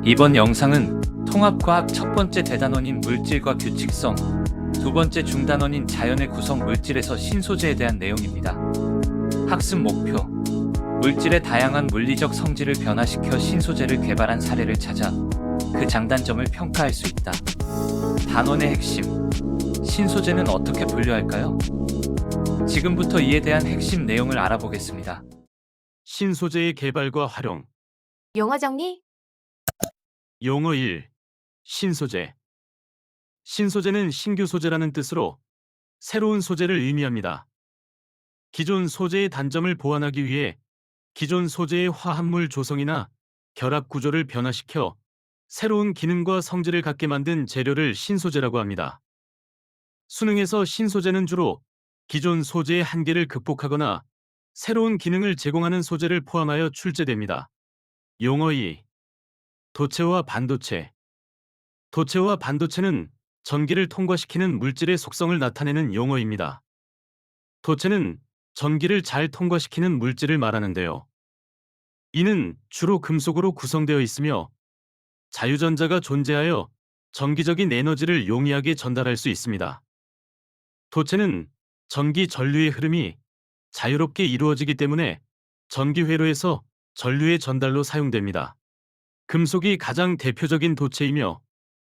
이번 영상은 통합과학 첫 번째 대단원인 물질과 규칙성, 두 번째 중단원인 자연의 구성 물질에서 신소재에 대한 내용입니다. 학습 목표: 물질의 다양한 물리적 성질을 변화시켜 신소재를 개발한 사례를 찾아 그 장단점을 평가할 수 있다. 단원의 핵심: 신소재는 어떻게 분류할까요? 지금부터 이에 대한 핵심 내용을 알아보겠습니다. 신소재의 개발과 활용. 용어 정리? 용어 1. 신소재. 신소재는 신규 소재라는 뜻으로 새로운 소재를 의미합니다. 기존 소재의 단점을 보완하기 위해 기존 소재의 화합물 조성이나 결합 구조를 변화시켜 새로운 기능과 성질을 갖게 만든 재료를 신소재라고 합니다. 수능에서 신소재는 주로 기존 소재의 한계를 극복하거나 새로운 기능을 제공하는 소재를 포함하여 출제됩니다. 용어 2. 도체와 반도체. 도체와 반도체는 전기를 통과시키는 물질의 속성을 나타내는 용어입니다. 도체는 전기를 잘 통과시키는 물질을 말하는데요. 이는 주로 금속으로 구성되어 있으며 자유전자가 존재하여 전기적인 에너지를 용이하게 전달할 수 있습니다. 도체는 전기 전류의 흐름이 자유롭게 이루어지기 때문에 전기 회로에서 전류의 전달로 사용됩니다. 금속이 가장 대표적인 도체이며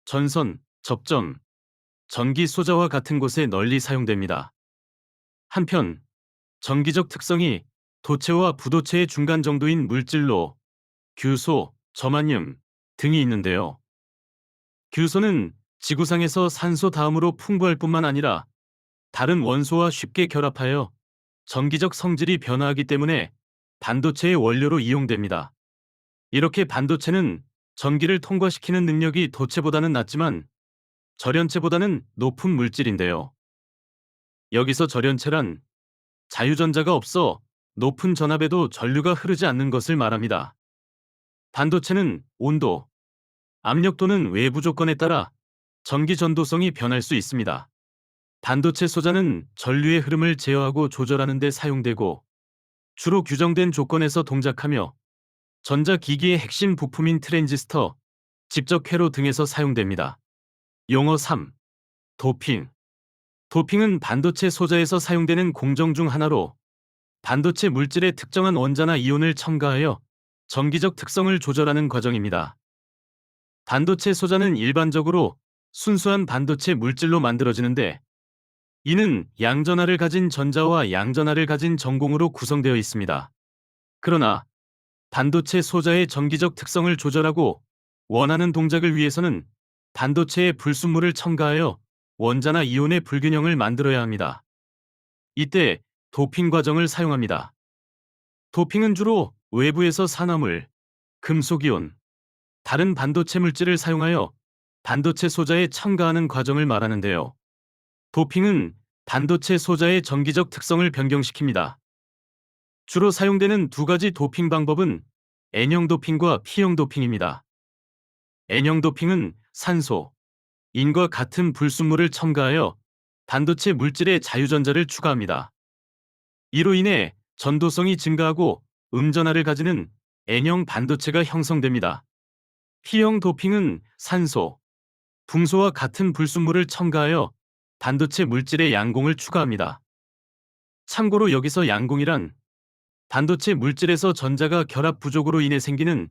전선, 접점, 전기 소자와 같은 곳에 널리 사용됩니다. 한편 전기적 특성이 도체와 부도체의 중간 정도인 물질로 규소, 저마늄 등이 있는데요. 규소는 지구상에서 산소 다음으로 풍부할 뿐만 아니라 다른 원소와 쉽게 결합하여 전기적 성질이 변화하기 때문에 반도체의 원료로 이용됩니다. 이렇게 반도체는 전기를 통과시키는 능력이 도체보다는 낮지만 절연체보다는 높은 물질인데요. 여기서 절연체란 자유전자가 없어 높은 전압에도 전류가 흐르지 않는 것을 말합니다. 반도체는 온도, 압력 또는 외부 조건에 따라 전기 전도성이 변할 수 있습니다. 반도체 소자는 전류의 흐름을 제어하고 조절하는 데 사용되고 주로 규정된 조건에서 동작하며 전자기기의 핵심 부품인 트랜지스터, 직접 회로 등에서 사용됩니다. 용어 3. 도핑. 도핑은 반도체 소자에서 사용되는 공정 중 하나로 반도체 물질에 특정한 원자나 이온을 첨가하여 전기적 특성을 조절하는 과정입니다. 반도체 소자는 일반적으로 순수한 반도체 물질로 만들어지는데 이는 양전하를 가진 전자와 양전하를 가진 전공으로 구성되어 있습니다. 그러나 반도체 소자의 전기적 특성을 조절하고 원하는 동작을 위해서는 반도체에 불순물을 첨가하여 원자나 이온의 불균형을 만들어야 합니다. 이때 도핑 과정을 사용합니다. 도핑은 주로 외부에서 산화물, 금속이온, 다른 반도체 물질을 사용하여 반도체 소자에 첨가하는 과정을 말하는데요. 도핑은 반도체 소자의 전기적 특성을 변경시킵니다. 주로 사용되는 두 가지 도핑 방법은 N형 도핑과 P형 도핑입니다. N형 도핑은 산소, 인과 같은 불순물을 첨가하여 반도체 물질에 자유전자를 추가합니다. 이로 인해 전도성이 증가하고 음전하를 가지는 N형 반도체가 형성됩니다. P형 도핑은 산소, 붕소와 같은 불순물을 첨가하여 반도체 물질에 양공을 추가합니다. 참고로 여기서 양공이란 반도체 물질에서 전자가 결합 부족으로 인해 생기는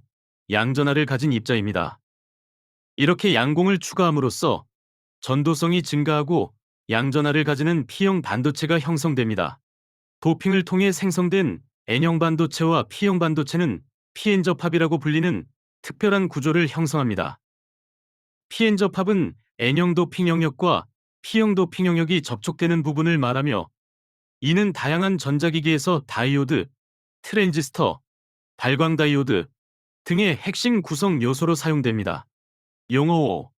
양전하를 가진 입자입니다. 이렇게 양공을 추가함으로써 전도성이 증가하고 양전하를 가지는 P형 반도체가 형성됩니다. 도핑을 통해 생성된 N형 반도체와 P형 반도체는 Pn 접합이라고 불리는 특별한 구조를 형성합니다. Pn 접합은 N형 도핑 영역과 P형 도핑 영역이 접촉되는 부분을 말하며 이는 다양한 전자기기에서 다이오드, 트랜지스터, 발광 다이오드 등의 핵심 구성 요소로 사용됩니다. 용어 5.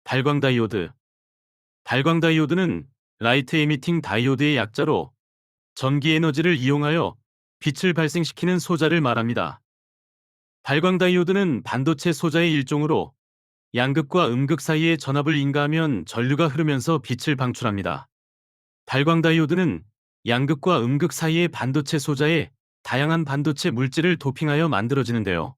발광 다이오드. 발광 다이오드는 라이트 에미팅 다이오드의 약자로 전기 에너지를 이용하여 빛을 발생시키는 소자를 말합니다. 발광 다이오드는 반도체 소자의 일종으로 양극과 음극 사이의 전압을 인가하면 전류가 흐르면서 빛을 방출합니다. 발광 다이오드는 양극과 음극 사이의 반도체 소자에 다양한 반도체 물질을 도핑하여 만들어지는데요.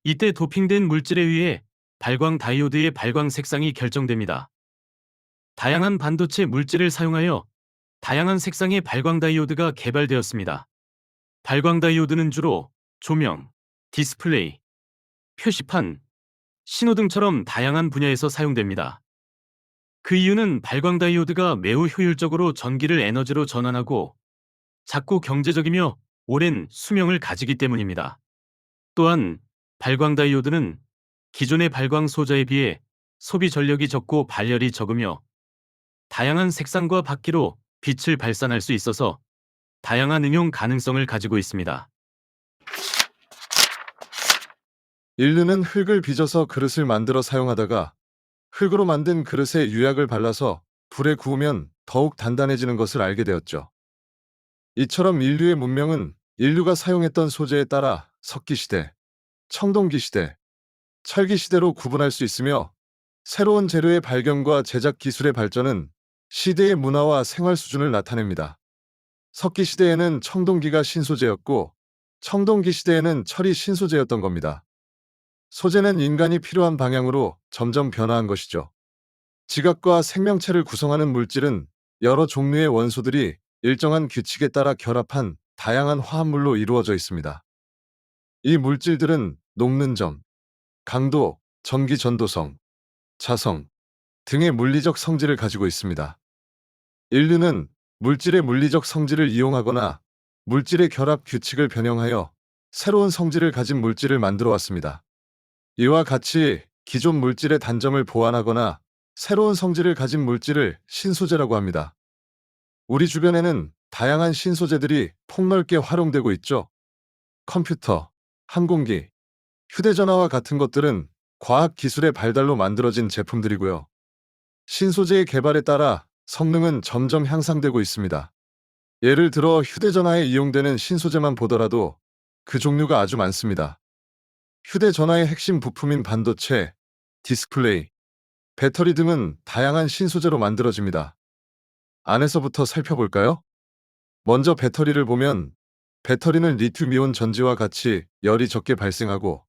이때 도핑된 물질에 의해 발광 다이오드의 발광 색상이 결정됩니다. 다양한 반도체 물질을 사용하여 다양한 색상의 발광 다이오드가 개발되었습니다. 발광 다이오드는 주로 조명, 디스플레이, 표시판, 신호등처럼 다양한 분야에서 사용됩니다. 그 이유는 발광 다이오드가 매우 효율적으로 전기를 에너지로 전환하고 작고 경제적이며 오랜 수명을 가지기 때문입니다. 또한 발광 다이오드는 기존의 발광 소자에 비해 소비 전력이 적고 발열이 적으며 다양한 색상과 바퀴로 빛을 발산할 수 있어서 다양한 응용 가능성을 가지고 있습니다. 인류는 흙을 빚어서 그릇을 만들어 사용하다가 흙으로 만든 그릇에 유약을 발라서 불에 구우면 더욱 단단해지는 것을 알게 되었죠. 이처럼 인류의 문명은 인류가 사용했던 소재에 따라 석기시대, 청동기시대, 철기시대로 구분할 수 있으며 새로운 재료의 발견과 제작 기술의 발전은 시대의 문화와 생활 수준을 나타냅니다. 석기시대에는 청동기가 신소재였고 청동기시대에는 철이 신소재였던 겁니다. 소재는 인간이 필요한 방향으로 점점 변화한 것이죠. 지각과 생명체를 구성하는 물질은 여러 종류의 원소들이 일정한 규칙에 따라 결합한 다양한 화합물로 이루어져 있습니다. 이 물질들은 녹는 점, 강도, 전기 전도성, 자성 등의 물리적 성질을 가지고 있습니다. 인류는 물질의 물리적 성질을 이용하거나 물질의 결합 규칙을 변형하여 새로운 성질을 가진 물질을 만들어 왔습니다. 이와 같이 기존 물질의 단점을 보완하거나 새로운 성질을 가진 물질을 신소재라고 합니다. 우리 주변에는 다양한 신소재들이 폭넓게 활용되고 있죠. 컴퓨터, 항공기, 휴대전화와 같은 것들은 과학 기술의 발달로 만들어진 제품들이고요. 신소재의 개발에 따라 성능은 점점 향상되고 있습니다. 예를 들어 휴대전화에 이용되는 신소재만 보더라도 그 종류가 아주 많습니다. 휴대전화의 핵심 부품인 반도체, 디스플레이, 배터리 등은 다양한 신소재로 만들어집니다. 안에서부터 살펴볼까요? 먼저 배터리를 보면 배터리는 리튬이온 전지와 같이 열이 적게 발생하고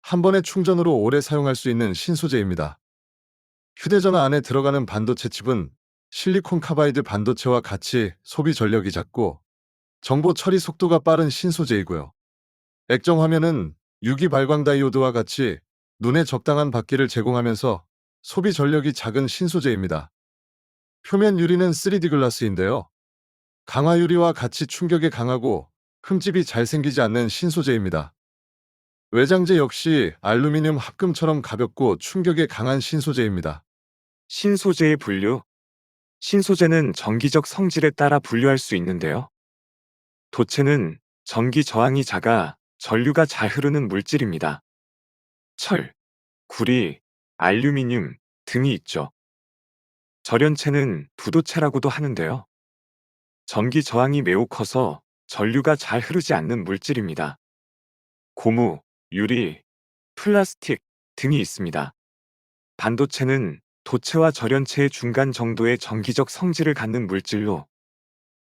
한 번의 충전으로 오래 사용할 수 있는 신소재입니다. 휴대전화 안에 들어가는 반도체 칩은 실리콘 카바이드 반도체와 같이 소비 전력이 작고 정보 처리 속도가 빠른 신소재이고요. 액정 화면은 유기 발광 다이오드와 같이 눈에 적당한 밝기를 제공하면서 소비 전력이 작은 신소재입니다. 표면 유리는 3D 글라스인데요. 강화 유리와 같이 충격에 강하고 흠집이 잘 생기지 않는 신소재입니다. 외장재 역시 알루미늄 합금처럼 가볍고 충격에 강한 신소재입니다. 신소재의 분류. 신소재는 전기적 성질에 따라 분류할 수 있는데요. 도체는 전기 저항이 작아 전류가 잘 흐르는 물질입니다. 철, 구리, 알루미늄 등이 있죠. 절연체는 부도체라고도 하는데요. 전기 저항이 매우 커서 전류가 잘 흐르지 않는 물질입니다. 고무, 유리, 플라스틱 등이 있습니다. 반도체는 도체와 절연체의 중간 정도의 전기적 성질을 갖는 물질로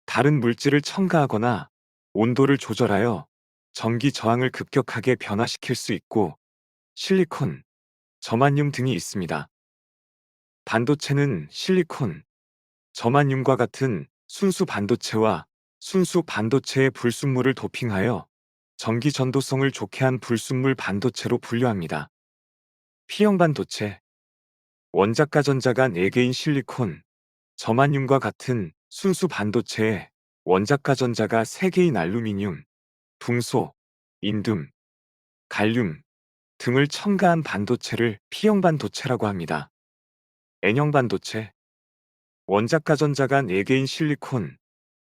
다른 물질을 첨가하거나 온도를 조절하여 전기 저항을 급격하게 변화시킬 수 있고 실리콘, 저만륨 등이 있습니다. 반도체는 실리콘, 저만륨과 같은 순수 반도체와 순수 반도체의 불순물을 도핑하여 전기 전도성을 좋게 한 불순물 반도체로 분류합니다. P형 반도체. 원자가 전자가 4개인 실리콘, 저만륨과 같은 순수 반도체에 원자가 전자가 3개인 알루미늄, 붕소, 인둠, 갈륨 등을 첨가한 반도체를 P형 반도체라고 합니다. N형 반도체. 원자가 전자가 4개인 실리콘,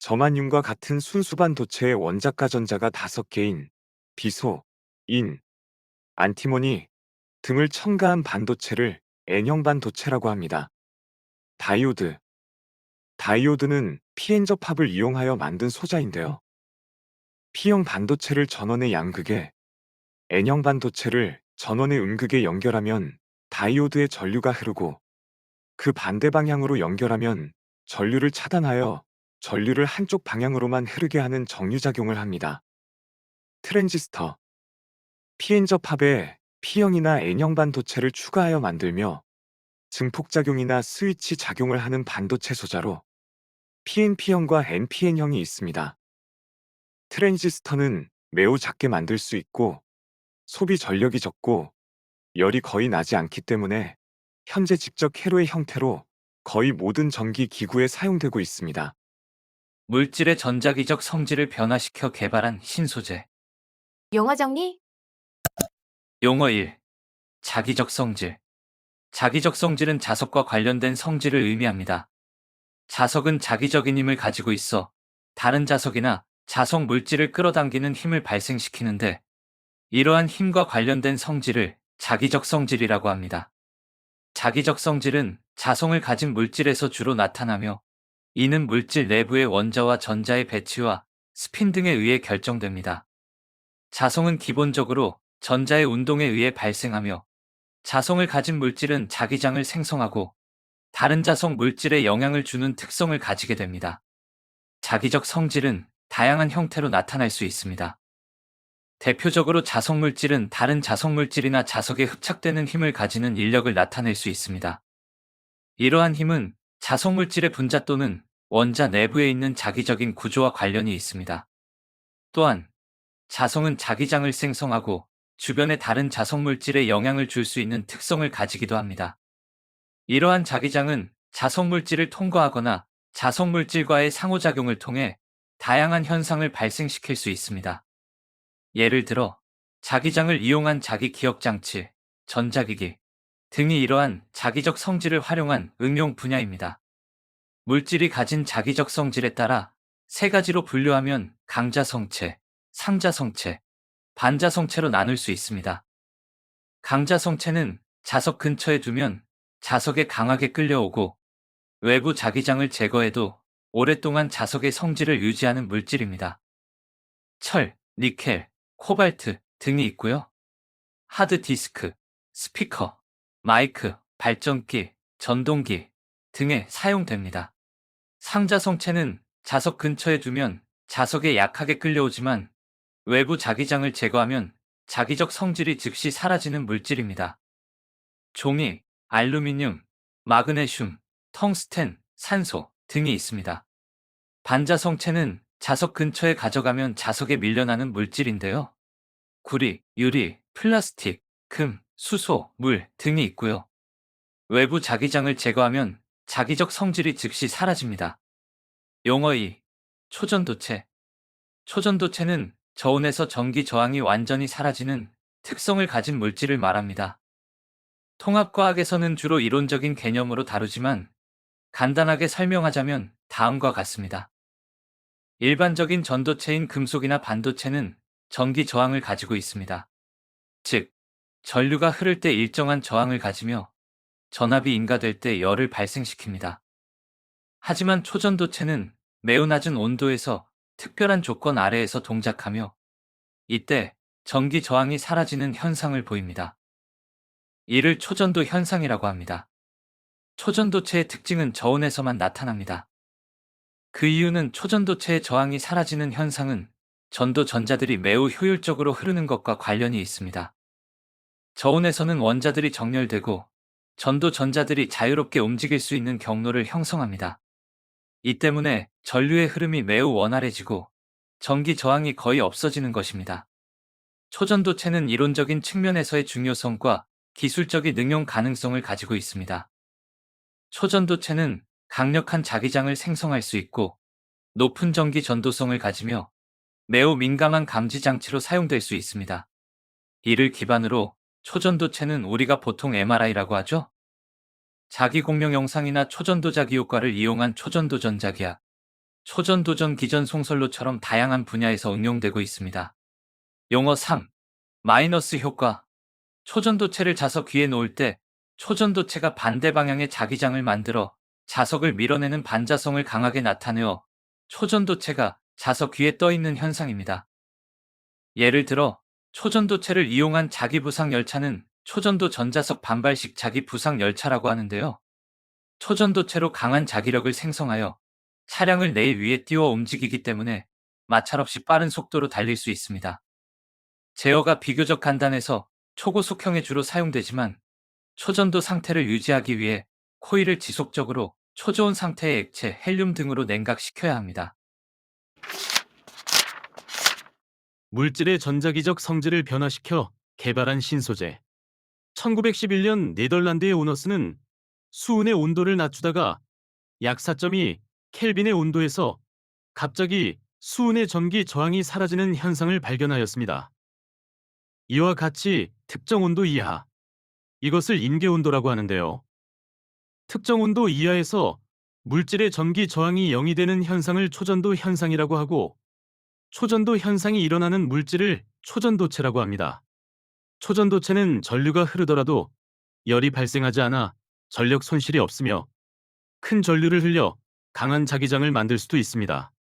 저만륨과 같은 순수 반도체에 원자가 전자가 5개인 비소, 인, 안티모니 등을 첨가한 반도체를 N형 반도체라고 합니다. 다이오드. 다이오드는 Pn 접합을 이용하여 만든 소자인데요. P형 반도체를 전원의 양극에, N형 반도체를 전원의 음극에 연결하면 다이오드의 전류가 흐르고 그 반대 방향으로 연결하면 전류를 차단하여 전류를 한쪽 방향으로만 흐르게 하는 정류작용을 합니다. 트랜지스터. Pn 접합에 P형이나 N형 반도체를 추가하여 만들며 증폭작용이나 스위치 작용을 하는 반도체 소자로 PNP형과 NPN형이 있습니다. 트랜지스터는 매우 작게 만들 수 있고 소비 전력이 적고 열이 거의 나지 않기 때문에 현재 직접 회로의 형태로 거의 모든 전기 기구에 사용되고 있습니다. 물질의 전자기적 성질을 변화시켜 개발한 신소재. 용어 정리? 용어 1. 자기적 성질. 자기적 성질은 자석과 관련된 성질을 의미합니다. 자석은 자기적인 힘을 가지고 있어 다른 자석이나 자석 물질을 끌어당기는 힘을 발생시키는데 이러한 힘과 관련된 성질을 자기적 성질이라고 합니다. 자기적 성질은 자성을 가진 물질에서 주로 나타나며 이는 물질 내부의 원자와 전자의 배치와 스핀 등에 의해 결정됩니다. 자성은 기본적으로 전자의 운동에 의해 발생하며 자성을 가진 물질은 자기장을 생성하고 다른 자성 물질에 영향을 주는 특성을 가지게 됩니다. 자기적 성질은 다양한 형태로 나타날 수 있습니다. 대표적으로 자석 물질은 다른 자석 물질이나 자석에 흡착되는 힘을 가지는 인력을 나타낼 수 있습니다. 이러한 힘은 자석 물질의 분자 또는 원자 내부에 있는 자기적인 구조와 관련이 있습니다. 또한 자성은 자기장을 생성하고 주변의 다른 자석 물질에 영향을 줄 수 있는 특성을 가지기도 합니다. 이러한 자기장은 자석 물질을 통과하거나 자석 물질과의 상호작용을 통해 다양한 현상을 발생시킬 수 있습니다. 예를 들어 자기장을 이용한 자기기억장치, 전자기기 등이 이러한 자기적 성질을 활용한 응용 분야입니다. 물질이 가진 자기적 성질에 따라 세 가지로 분류하면 강자성체, 상자성체, 반자성체로 나눌 수 있습니다. 강자성체는 자석 근처에 두면 자석에 강하게 끌려오고 외부 자기장을 제거해도 오랫동안 자석의 성질을 유지하는 물질입니다. 철, 니켈, 코발트 등이 있고요. 하드디스크, 스피커, 마이크, 발전기, 전동기 등에 사용됩니다. 상자성체는 자석 근처에 두면 자석에 약하게 끌려오지만 외부 자기장을 제거하면 자기적 성질이 즉시 사라지는 물질입니다. 종이, 알루미늄, 마그네슘, 텅스텐, 산소 등이 있습니다. 반자성체는 자석 근처에 가져가면 자석에 밀려나는 물질인데요. 구리, 유리, 플라스틱, 금, 수소, 물 등이 있고요. 외부 자기장을 제거하면 자기적 성질이 즉시 사라집니다. 용어 2. 초전도체. 초전도체는 저온에서 전기 저항이 완전히 사라지는 특성을 가진 물질을 말합니다. 통합과학에서는 주로 이론적인 개념으로 다루지만 간단하게 설명하자면 다음과 같습니다. 일반적인 전도체인 금속이나 반도체는 전기 저항을 가지고 있습니다. 즉, 전류가 흐를 때 일정한 저항을 가지며 전압이 인가될 때 열을 발생시킵니다. 하지만 초전도체는 매우 낮은 온도에서 특별한 조건 아래에서 동작하며 이때 전기 저항이 사라지는 현상을 보입니다. 이를 초전도 현상이라고 합니다. 초전도체의 특징은 저온에서만 나타납니다. 그 이유는 초전도체의 저항이 사라지는 현상은 전도 전자들이 매우 효율적으로 흐르는 것과 관련이 있습니다. 저온에서는 원자들이 정렬되고 전도 전자들이 자유롭게 움직일 수 있는 경로를 형성합니다. 이 때문에 전류의 흐름이 매우 원활해지고 전기 저항이 거의 없어지는 것입니다. 초전도체는 이론적인 측면에서의 중요성과 기술적인 응용 가능성을 가지고 있습니다. 초전도체는 강력한 자기장을 생성할 수 있고 높은 전기 전도성을 가지며 매우 민감한 감지 장치로 사용될 수 있습니다. 이를 기반으로 초전도체는 우리가 보통 MRI라고 하죠. 자기공명 영상이나 초전도자기 효과를 이용한 초전도 전자기학, 초전도전 기전 송설로처럼 다양한 분야에서 응용되고 있습니다. 용어 3. 마이너스 효과. 초전도체를 자석 위에 놓을 때 초전도체가 반대 방향의 자기장을 만들어 자석을 밀어내는 반자성을 강하게 나타내어 초전도체가 자석 위에 떠 있는 현상입니다. 예를 들어 초전도체를 이용한 자기부상 열차는 초전도 전자석 반발식 자기부상 열차라고 하는데요. 초전도체로 강한 자기력을 생성하여 차량을 내일 위에 띄워 움직이기 때문에 마찰 없이 빠른 속도로 달릴 수 있습니다. 제어가 비교적 간단해서 초고속형에 주로 사용되지만 초전도 상태를 유지하기 위해 코일을 지속적으로 초저온 상태의 액체, 헬륨 등으로 냉각시켜야 합니다. 물질의 전자기적 성질을 변화시켜 개발한 신소재. 1911년 네덜란드의 오너스는 수은의 온도를 낮추다가 약 4.2 켈빈의 온도에서 갑자기 수은의 전기 저항이 사라지는 현상을 발견하였습니다. 이와 같이 특정 온도 이하, 이것을 임계온도라고 하는데요. 특정 온도 이하에서 물질의 전기 저항이 0이 되는 현상을 초전도 현상이라고 하고, 초전도 현상이 일어나는 물질을 초전도체라고 합니다. 초전도체는 전류가 흐르더라도 열이 발생하지 않아 전력 손실이 없으며 큰 전류를 흘려 강한 자기장을 만들 수도 있습니다.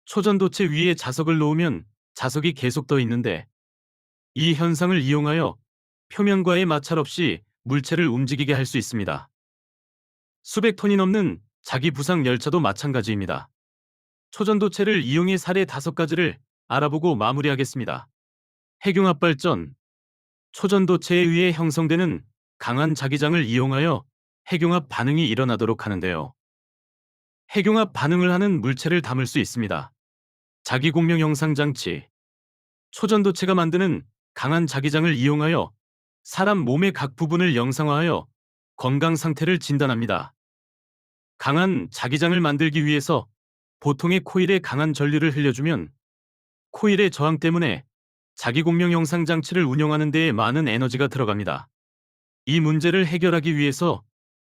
초전도체 위에 자석을 놓으면 자석이 계속 떠 있는데 이 현상을 이용하여 표면과의 마찰 없이 물체를 움직이게 할 수 있습니다. 수백 톤이 넘는 자기 부상 열차도 마찬가지입니다. 초전도체를 이용해 사례 5가지를 알아보고 마무리하겠습니다. 핵융합 발전. 초전도체에 의해 형성되는 강한 자기장을 이용하여 핵융합 반응이 일어나도록 하는데요. 핵융합 반응을 하는 물체를 담을 수 있습니다. 자기공명 형상 장치. 초전도체가 만드는 강한 자기장을 이용하여 사람 몸의 각 부분을 영상화하여 건강 상태를 진단합니다. 강한 자기장을 만들기 위해서 보통의 코일에 강한 전류를 흘려주면 코일의 저항 때문에 자기공명 형상 장치를 운영하는 데에 많은 에너지가 들어갑니다. 이 문제를 해결하기 위해서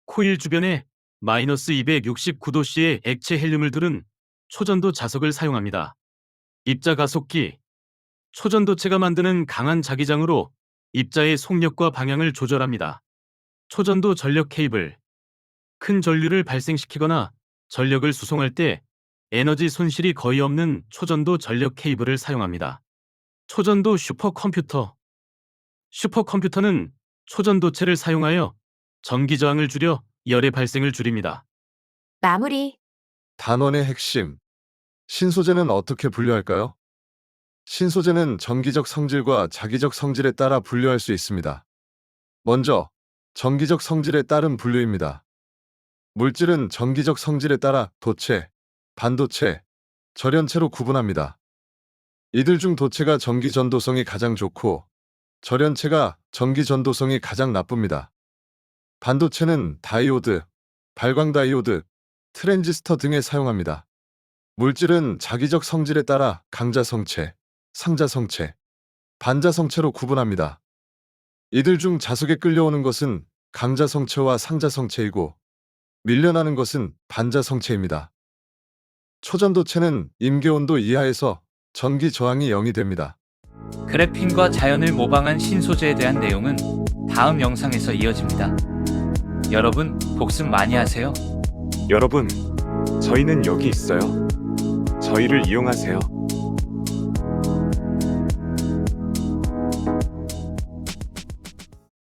코일 주변에 마이너스 269도씨의 액체 헬륨을 두른 초전도 자석을 사용합니다. 입자 가속기. 초전도체가 만드는 강한 자기장으로 입자의 속력과 방향을 조절합니다. 초전도 전력 케이블. 큰 전류를 발생시키거나 전력을 수송할 때 에너지 손실이 거의 없는 초전도 전력 케이블을 사용합니다. 초전도 슈퍼컴퓨터. 슈퍼컴퓨터는 초전도체를 사용하여 전기 저항을 줄여 열의 발생을 줄입니다. 마무리. 단원의 핵심. 신소재는 어떻게 분류할까요? 신소재는 전기적 성질과 자기적 성질에 따라 분류할 수 있습니다. 먼저, 전기적 성질에 따른 분류입니다. 물질은 전기적 성질에 따라 도체, 반도체, 절연체로 구분합니다. 이들 중 도체가 전기 전도성이 가장 좋고, 절연체가 전기 전도성이 가장 나쁩니다. 반도체는 다이오드, 발광 다이오드, 트랜지스터 등에 사용합니다. 물질은 자기적 성질에 따라 강자성체, 상자성체, 반자성체로 구분합니다. 이들 중 자석에 끌려오는 것은 강자성체와 상자성체이고 밀려나는 것은 반자성체입니다. 초전도체는 임계온도 이하에서 전기 저항이 0이 됩니다. 그래핀과 자연을 모방한 신소재에 대한 내용은 다음 영상에서 이어집니다. 여러분, 복습 많이 하세요. 여러분, 저희는 여기 있어요. 저희를 이용하세요.